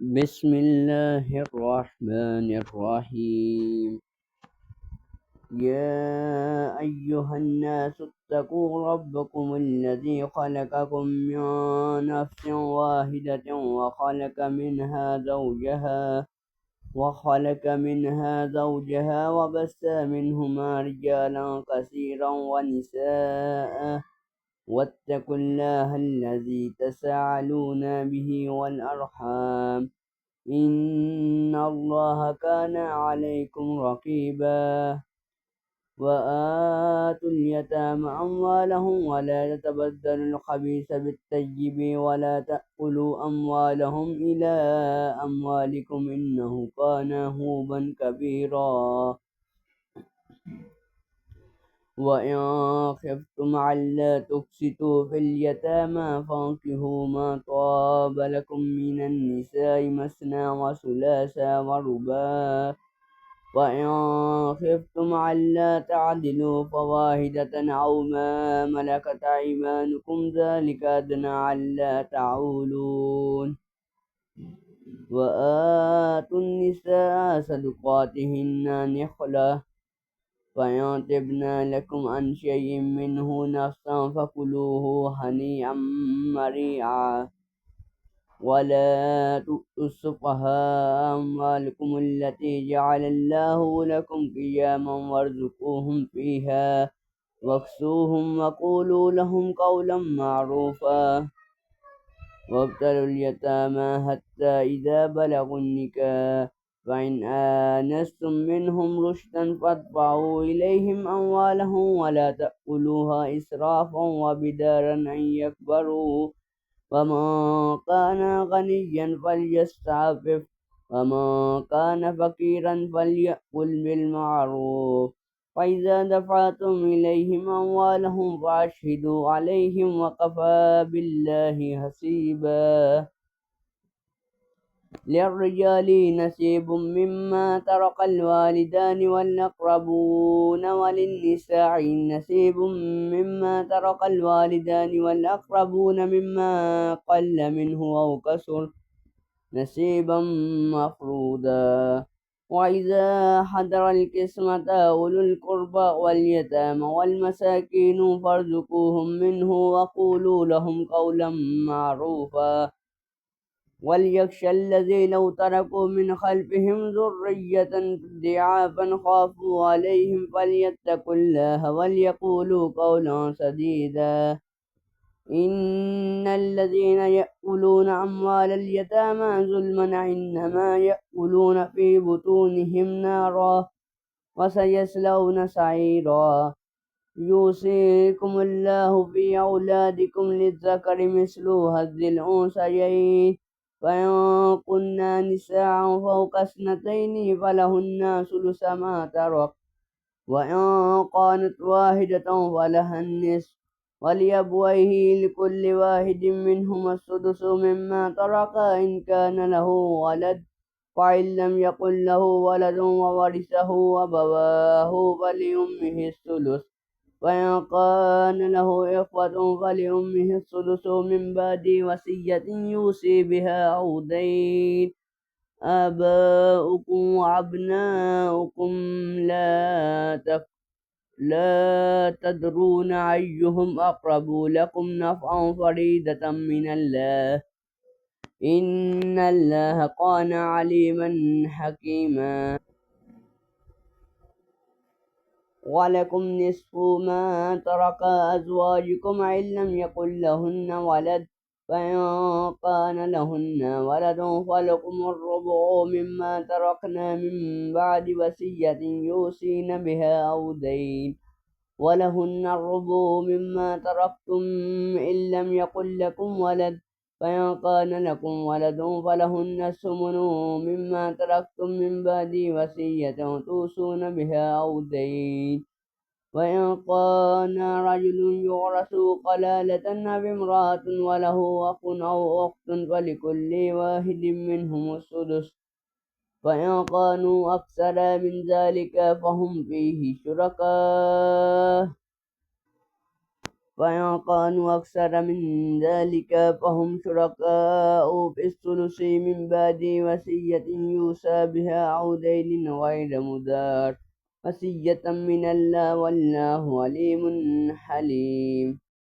بسم الله الرحمن الرحيم. يا أيها الناس اتقوا ربكم الذي خلقكم من نفس واحدة وخلق منها زوجها وبث منهما رجالا كثيرا ونساء واتقوا الله الذي تساءلون به والأرحام إن الله كان عليكم رقيبا. وآتوا اليتامى أموالهم ولا تتبدلوا الخبيث بالطيب ولا تأكلوا أموالهم إلى أموالكم إنه كان حوبا كبيرا. وإن خفتم ألا تقسطوا في اليتامى فانكحوا ما طاب لكم من النساء مثنى وثلاث ورباع. وإن خفتم ألا تعدلوا فواحدة أو ما ملكت أيمانكم ذلك أدنى ألا تعولون. وآتوا النساء صدقاتهن نحلة فإن تبن لكم عن شيء منه نفسا فكلوه هنيئا مريئا. ولا تؤتوا السفهاء أموالكم التي جعل الله لكم قياما وارزقوهم فيها واكسوهم وقولوا لهم قولا معروفا. وابتلوا اليتامى حتى إذا بلغوا النكاح فإن آنستم منهم رشدا فادفعوا إليهم أموالهم ولا تأكلوها إسرافا وبدارا أن يكبروا. ومن كان غنيا فليستعفف ومن كان فقيرا فليأكل بالمعروف. فإذا دفعتم إليهم أموالهم فأشهدوا عليهم وكفى بالله حسيبا. للرجال نصيب مما ترك الوالدان والأقربون وللنساء نصيب مما ترك الوالدان والأقربون مما قل منه أو كثر نصيبا مفروضا. وإذا حضر القسمة أولو القربى واليتامى والمساكين فارزقوهم منه وقولوا لهم قولا معروفا. وليخشى الذين لو تركوا من خلفهم ذرية ضعافا خافوا عليهم فليتقوا الله وليقولوا قولا سديدا. إن الذين يأكلون أموال اليتامى ظلما إنما يأكلون في بطونهم نارا وسيصلون سعيرا. يوصيكم الله في أولادكم للذكر مثل حظ الأنثيين فإن كن نساء فوق اثنتين فلهن ثلث ما ترك وإن كانت واحدة فلها النصف ولأبويه لكل واحد منهما السدس مما ترك إن كان له ولد فإن لم يكن له ولد وورثه أبواه فلأمه الثلث وإن كان له إخوة فلأمه السدس من بعد وصية يوصي بها أو دين. آباؤكم وأبناؤكم لا تدرون أيهم أقرب لكم نفعا فريدة من الله إن الله كان عليما حكيما. ولكم نصف ما ترك أزواجكم إن لم يكن لهن ولد فإن كان لهن ولد فلكم الربع مما تركنا من بعد وصية يوصين بها أو دين. ولهن الربع مما تركتم إن لم يكن لكم ولد فإن كان لكم ولد فلهن الثمن مما تركتم من بعد وصية توصون بها أو دين. وإن كان رجل يورث كلالة أو امرأة وله أخ أو أخت فلكل واحد منهم السدس فإن كانوا أكثر من ذلك فهم فيه شركاء فإن كانوا أكثر من ذلك فهم شركاء في الثلث من بعد وصية يوصى بها أو دين غير مضار وصية من الله والله عليم حليم.